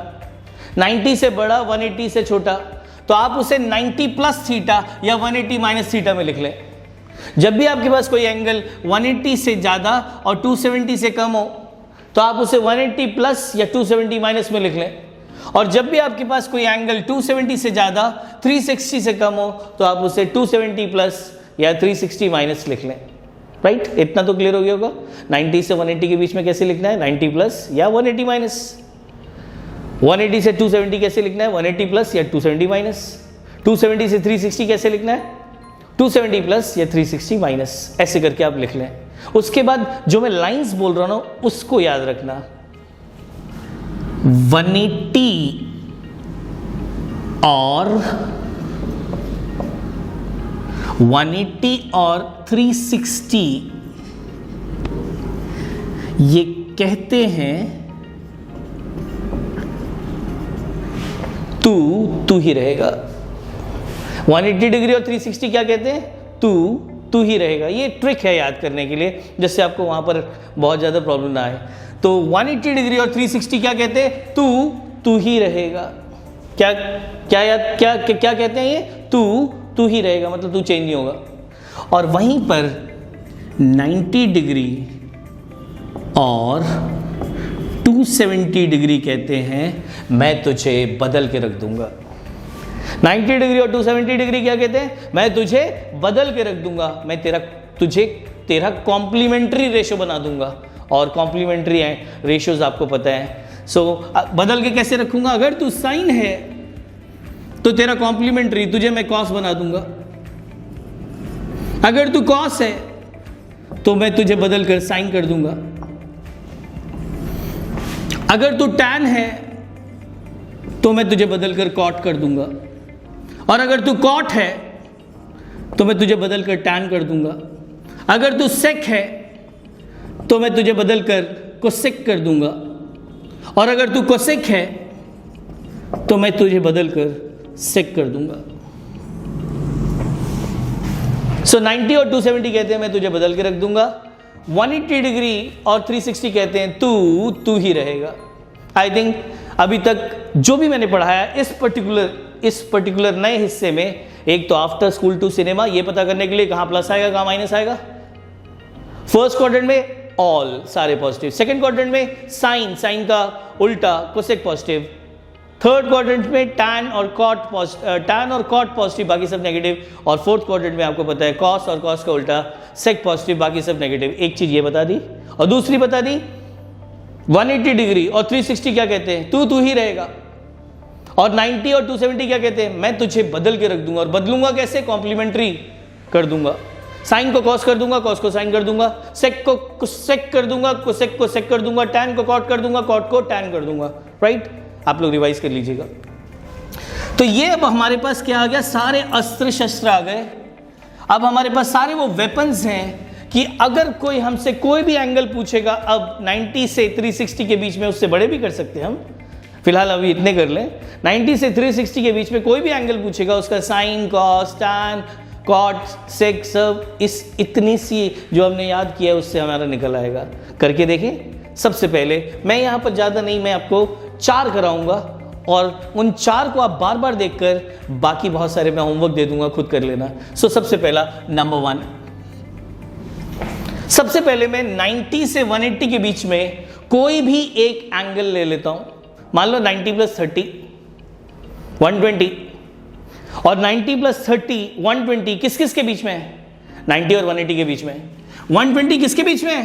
90 से बड़ा 180 से छोटा, तो आप उसे 90 प्लस थीटा या 180 माइनस थीटा में लिख लें। जब भी आपके पास कोई एंगल 180 से ज़्यादा और 270 से कम हो तो आप उसे 180 प्लस या 270 माइनस में लिख लें। और जब भी आपके पास कोई एंगल 270 से ज़्यादा 360 से कम हो तो आप उसे 270 प्लस या 360 माइनस लिख लें, राइट। इतना तो क्लियर हो गया होगा। 90 से 180 के बीच में कैसे लिखना है? 90 प्लस या 180 माइनस। 180 से 270 कैसे लिखना है? 180 प्लस या 270 माइनस। 270 से 360 कैसे लिखना है? 270 प्लस या 360 माइनस। ऐसे करके आप लिख लें। उसके बाद जो मैं लाइंस बोल रहा हूं उसको याद रखना। 180 और 360 ये कहते हैं तू ही रहेगा। 180 डिग्री और 360 क्या कहते हैं? तू ही रहेगा। ये ट्रिक है याद करने के लिए, जिससे आपको वहां पर बहुत ज्यादा प्रॉब्लम ना आए। तो 180 डिग्री और 360 क्या कहते हैं? तू ही रहेगा। क्या कहते हैं ये? तू ही रहेगा, मतलब तू चेंज नहीं होगा। और वहीं पर 90 डिग्री और 270 डिग्री कहते हैं मैं तुझे बदल के रख दूंगा। 90 डिग्री और 270 डिग्री क्या कहते हैं? मैं तुझे बदल के रख दूंगा, मैं तेरा कॉम्प्लीमेंट्री रेशो बना दूंगा। और कॉम्प्लीमेंट्री रेशियोज आपको पता है। सो बदल के कैसे रखूंगा? अगर तू साइन है तो तेरा कॉम्प्लीमेंट्री तुझे मैं कॉस बना दूंगा। अगर तू कॉस है तो मैं तुझे बदल कर साइन कर दूंगा। अगर तू टैन है तो मैं तुझे बदल कर कॉट कर दूंगा। और अगर तू कॉट है तो मैं तुझे बदल कर टैन कर दूंगा। अगर तू सेक है तो मैं तुझे बदल कर कोसेक कर दूंगा। और अगर तू कोसेक है तो मैं तुझे बदल कर सेक कर दूंगा। सो 90 और 270 कहते हैं मैं तुझे बदल के रख दूंगा। 180 डिग्री और 360 कहते हैं तू ही रहेगा। आई थिंक अभी तक जो भी मैंने पढ़ाया इस पर्टिकुलर नए हिस्से में, एक तो आफ्टर स्कूल टू सिनेमा, ये पता करने के लिए कहां प्लस आएगा कहां माइनस आएगा। फर्स्ट क्वाड्रेंट में ऑल सारे पॉजिटिव, सेकंड क्वाड्रेंट में साइन का उल्टा कोसेक पॉजिटिव, थर्ड क्वाड्रेंट में टैन और कॉट पॉजिटिव, बाकी सब नेगेटिव। और फोर्थ क्वाड्रेंट में आपको पता है कॉस और कॉस का उल्टा सेक पॉजिटिव, बाकी सब नेगेटिव। एक चीज ये बता दी और दूसरी बता दी 180 डिग्री और 360 क्या कहते हैं? तू ही रहेगा। और 90 और 270 क्या कहते हैं? मैं तुझे बदल के रख दूंगा। और बदलूंगा कैसे? कॉम्प्लीमेंट्री कर दूंगा। साइन को कॉस कर दूंगा, कॉस को साइन कर दूंगा, सेक को सेक कर दूंगा, कोसेक को सेक कर दूंगा, टैन को कॉट कर दूंगा, कॉट को टैन कर दूंगा, राइट। आप लोग रिवाइज कर लीजिएगा। तो ये अब हमारे पास क्या आ गया? सारे अस्त्र शस्त्र आ गए। अब हमारे पास सारे वो वेपन्स हैं कि अगर कोई हमसे कोई भी एंगल पूछेगा, अब 90 से 360 के बीच में, उससे बड़े भी कर सकते हैं हम, फिलहाल अभी इतने कर लें। 90 से 360 के बीच में कोई भी एंगल पूछेगा, उसका साइन, कॉस, टैन, कॉट, सेक, सब इस इतनी सी जो हमने याद किया है उससे हमारा निकल आएगा। करके देखें। सबसे पहले मैं यहाँ पर ज़्यादा नहीं, मैं आपको 4 कराऊंगा और उन 4 को आप बार बार देखकर, बाकी बहुत सारे मैं होमवर्क दे दूंगा, खुद कर लेना। सबसे पहला नंबर 1, सबसे पहले मैं 90 से 180 के बीच में कोई भी एक एंगल ले लेता हूं। मान लो 90 + 30 120, और 90 + 30 120 किस किस के बीच में है? 90 और 180 के बीच में। 120 किसके बीच में है?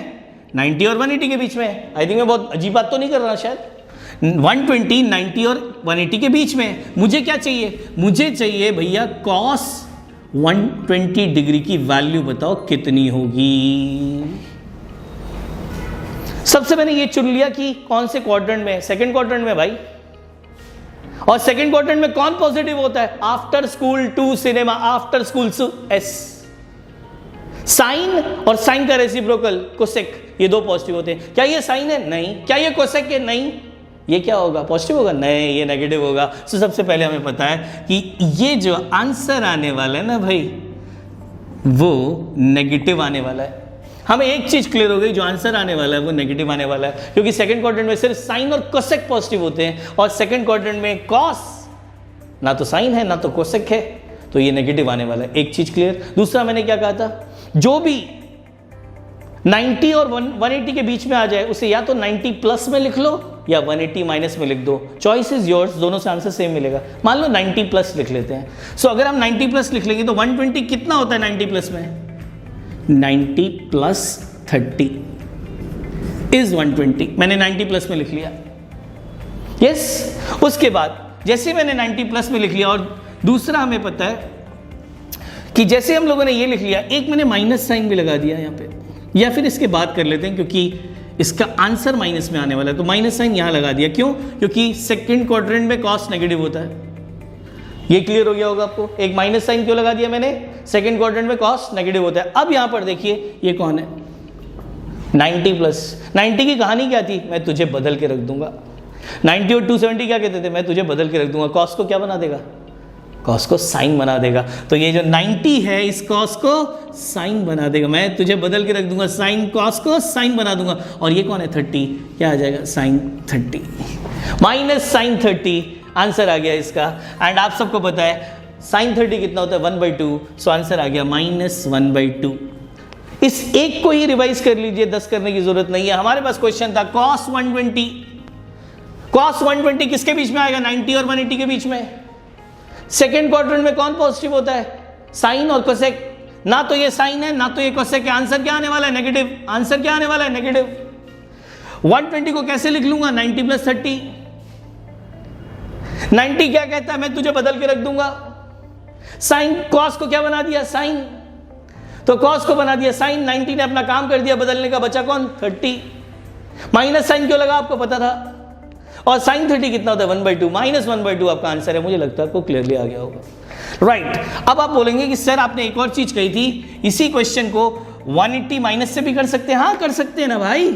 90 और 180 के बीच में। आई थिंक मैं बहुत अजीब बात तो नहीं कर रहा शायद। 120 90 और 180 के बीच में। मुझे क्या चाहिए? मुझे चाहिए भैया cos 120 डिग्री की वैल्यू बताओ कितनी होगी। सबसे मैंने ये चुन लिया कि कौन से क्वाड्रेंट में? सेकंड क्वाड्रेंट में भाई। और सेकंड क्वाड्रेंट में कौन पॉजिटिव होता है? After school to cinema, after school S. Sine और साइन का रेसिप्रोकल कोसेक, ये 2 पॉजिटिव होते हैं। क्या ये साइन है? नहीं। क्या ये कोसेक है? नहीं। ये क्या होगा? पॉजिटिव होगा? नहीं, ये नेगेटिव होगा। तो सबसे पहले हमें पता है कि ये जो आंसर आने वाला है ना भाई, वो नेगेटिव आने वाला है। हमें एक चीज क्लियर हो गई, जो आंसर आने वाला है वो नेगेटिव आने वाला है, क्योंकि सेकंड क्वाड्रेंट में सिर्फ साइन और कोसेक पॉजिटिव होते हैं, और सेकंड क्वाड्रेंट में कॉस ना तो साइन है ना तो कोसेक है, तो ये नेगेटिव आने वाला है। एक चीज क्लियर। दूसरा मैंने क्या कहा था? जो भी 90 और 180 के बीच में आ जाए उसे या तो 90 प्लस में लिख लो या 180 माइनस में लिख दो। चॉइस इज योर्स, दोनों से आंसर सेम मिलेगा। मान लो 90 प्लस लिख लेते हैं। सो अगर हम 90 प्लस लिख लेंगे तो 120 कितना होता है 90 प्लस में? 90 + 30 इज 120। मैंने 90 प्लस में लिख लिया। यस। उसके बाद जैसे मैंने 90 प्लस में लिख लिया, और दूसरा हमें पता है कि जैसे हम लोगों ने ये लिख लिया, एक मैंने माइनस साइन भी लगा दिया यहाँ पे, या फिर इसके बाद कर लेते हैं क्योंकि इसका आंसर माइनस में आने वाला है, तो माइनस साइन यहाँ लगा दिया। क्यों? क्योंकि सेकंड क्वाड्रेंट में कॉस नेगेटिव होता है। ये क्लियर हो गया होगा आपको। एक माइनस साइन क्यों लगा दिया मैंने? सेकंड क्वाड्रेंट में कॉस नेगेटिव होता है। अब यहां पर देखिए ये कौन है? 90 प्लस। 90 की कहानी क्या थी? मैं तुझे बदल के रख दूंगा। 90 और 270 क्या कहते थे? मैं तुझे बदल के रख दूंगा। कॉस को क्या बना देगा? कॉस को साइन बना देगा। तो ये जो 90 है इस कॉस को साइन बना देगा। मैं तुझे बदल के रख दूंगा, साइन कॉस को साइन बना दूंगा। और ये कौन है? 30। क्या आ जाएगा? साइन 30 माइनस साइन 30 आंसर आ गया इसका। एंड आप सबको पता है साइन 30 कितना होता है? 1/2। सो आंसर आ गया -1/2। इस एक को ही रिवाइज कर लीजिए, 10 करने की जरूरत नहीं है। हमारे पास क्वेश्चन था cos 120। cos 120 किसके बीच में आएगा? 90 और 180 के बीच में। सेकेंड क्वाड्रेंट में कौन पॉजिटिव होता है? साइन और कोसेक। ना तो ये साइन है ना तो ये कोसेक है। आंसर क्या आने वाला है? नेगेटिव। आंसर क्या आने वाला है? नेगेटिव। 120 को कैसे लिख लूंगा? 90 + 30। 90 क्या कहता है? मैं तुझे बदल के रख दूंगा। साइन कॉस को क्या बना दिया? साइन। तो कॉस को बना दिया साइन। 90 ने अपना काम कर दिया बदलने का, बचा कौन? 30। माइनस साइन क्यों लगा? आपको पता था। और साइन 30 कितना होता है? 1/2। -1/2 आपका आंसर है। मुझे लगता है आपको क्लियरली आ गया होगा। राइट। अब आप बोलेंगे कि सर आपने एक और चीज कही थी, इसी क्वेश्चन को 180 माइनस से भी कर सकते हैं। हाँ कर सकते हैं ना भाई।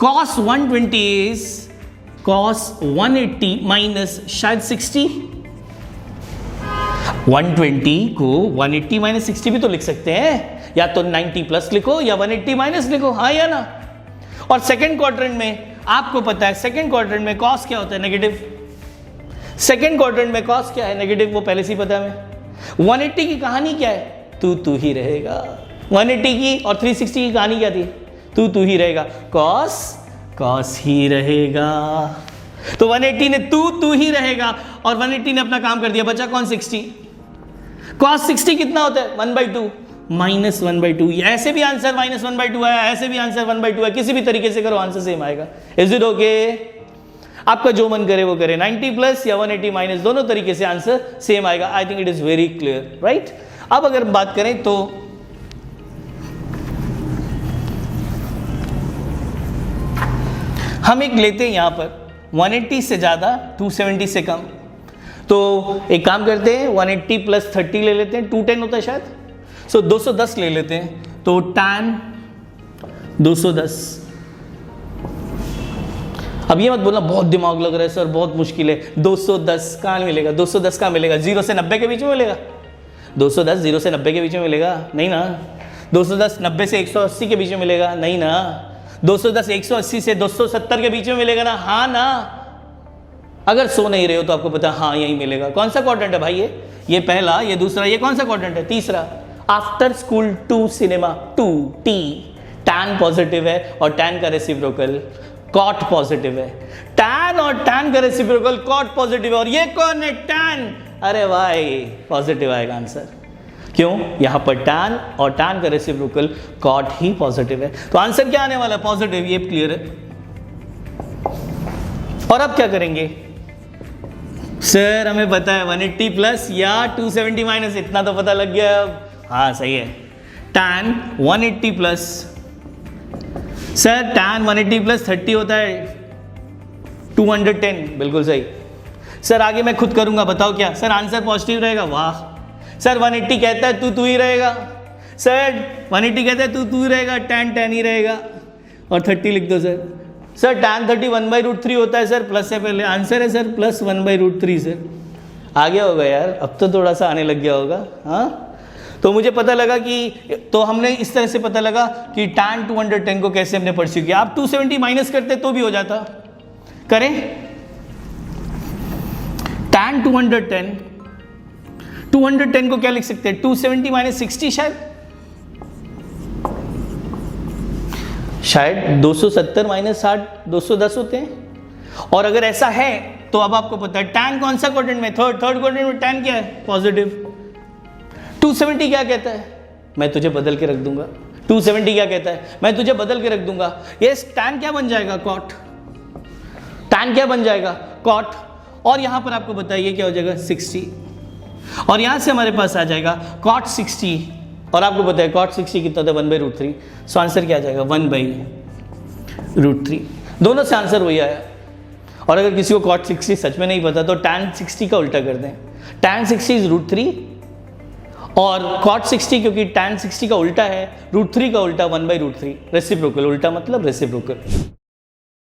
cos 120 इज cos 180 माइनस शायद 60। 120 को 180 माइनस 60 भी तो लिख सकते हैं। या तो 90 प्लस लिखो या 180 माइनस लिखो। हाँ या ना। और सेकंड क्वाड्रेंट में आपको पता है सेकंड क्वाड्रेंट में cos क्या होता है? नेगेटिव। सेकंड क्वाड्रेंट में cos क्या है? नेगेटिव। वो पहले से ही पता है हमें। 180 की कहानी क्या है? तू ही रहेगा। 180 की और 360 की कहानी क्या थी? तू ही रहेगा। cos ही रहेगा। तो 180 ने तू ही रहेगा और 180 ने अपना काम कर दिया, बचा कौन? 60। cos 60 कितना होता है? 1/2 -1/2। ऐसे भी आंसर -1/2 आया, ऐसे भी आंसर 1/2 है। किसी भी तरीके से करो आंसर सेम आएगा। Is it okay? आपका जो मन करे वो करे। 90 प्लस या 180 माइनस, दोनों तरीके से आंसर सेम आएगा। I think it is very clear, right? अब अगर बात करें तो हम एक लेते हैं यहां पर 180 से ज्यादा 270 से कम। तो एक काम करते हैं 180 + 30 ले लेते हैं। 210 होता है शायद। सो 210 ले लेते हैं। तो tan 210। अब ये मत बोलना बहुत दिमाग लग रहा है सर, बहुत मुश्किल है। 210 कहाँ मिलेगा? 210 कहाँ मिलेगा? 0 से 90 के बीच में मिलेगा? 210 0 से 90 के बीच में मिलेगा? नहीं ना। 210 90 से 180 के बीच में मिलेगा? नहीं ना। 210 180 से 270 के बीच में मिलेगा ना? हाँ ना। अगर सो नहीं रहे हो तो आपको पता है हाँ यही मिलेगा। कौन सा क्वाड्रेंट है भाई ये पहला, ये दूसरा, ये कौन सा क्वाड्रेंट है? तीसरा। After school to cinema, to T, tan positive है और टैन का रेसिप्रोकल कॉट पॉजिटिव है। टैन और टैन का रेसिप्रोकल कॉट पॉजिटिव है और ये कौन है? टैन। अरे भाई पॉजिटिव आएगा आंसर। क्यों? यहां पर टैन और टैन का रेसिप्रोकल कॉट ही पॉजिटिव है, तो आंसर क्या आने वाला है? पॉजिटिव। ये क्लियर है। और अब क्या करेंगे सर? हमें पता है 180 प्लस या 270 माइनस, इतना तो पता लग गया अब। हाँ सही है। Tan 180 plus, sir tan 180 plus 30 होता है 210। बिल्कुल सही सर। आगे मैं खुद करूंगा, बताओ क्या? सर आंसर पॉजिटिव रहेगा। वाह सर। 180 कहता है तू ही रहेगा। सर 180 कहता है तू ही रहेगा, टैन ही रहेगा और 30 लिख दो सर। सर टैन 30 1/√3 होता है सर, प्लस से पहले। आंसर है सर प्लस 1/√3 सर। आ गया होगा यार, अब तो थोड़ा सा आने लग गया होगा। हाँ तो मुझे पता लगा कि, तो हमने इस तरह से पता लगा कि टैन 210 को कैसे हमने परस्यू किया। आप 270 माइनस करते तो भी हो जाता। करें टैन 210 को क्या लिख सकते हैं? 270 माइनस 60 शायद 270 माइनस 60 210 होते हैं। और अगर ऐसा है तो अब आपको पता है टैन कौन सा क्वाड्रेंट में? थर्ड क्वाड्रेंट में टैन क्या है? पॉजिटिव। 270 क्या कहता है? मैं तुझे बदल के रख दूंगा। 270 क्या कहता है? मैं तुझे बदल के रख दूंगा। यस, टैन क्या बन जाएगा? कॉट। टैन क्या बन जाएगा? कॉट। और यहां पर आपको बताइए क्या हो जाएगा? 60। और यहां से हमारे पास आ जाएगा कॉट 60। और आपको पता है कॉट 60 कितना था? 1/√3। सो आंसर क्या आ जाएगा? 1/√3। दोनों से आंसर वही आया। और अगर किसी को कॉट 60 सच में नहीं पता तो टैन 60 का उल्टा कर दें। टैन 60 इज √3 और कॉट 60, क्योंकि टैन 60 का उल्टा है √3 का उल्टा 1/√3। रेसिप्रोकल, उल्टा मतलब रेसिप्रोकल।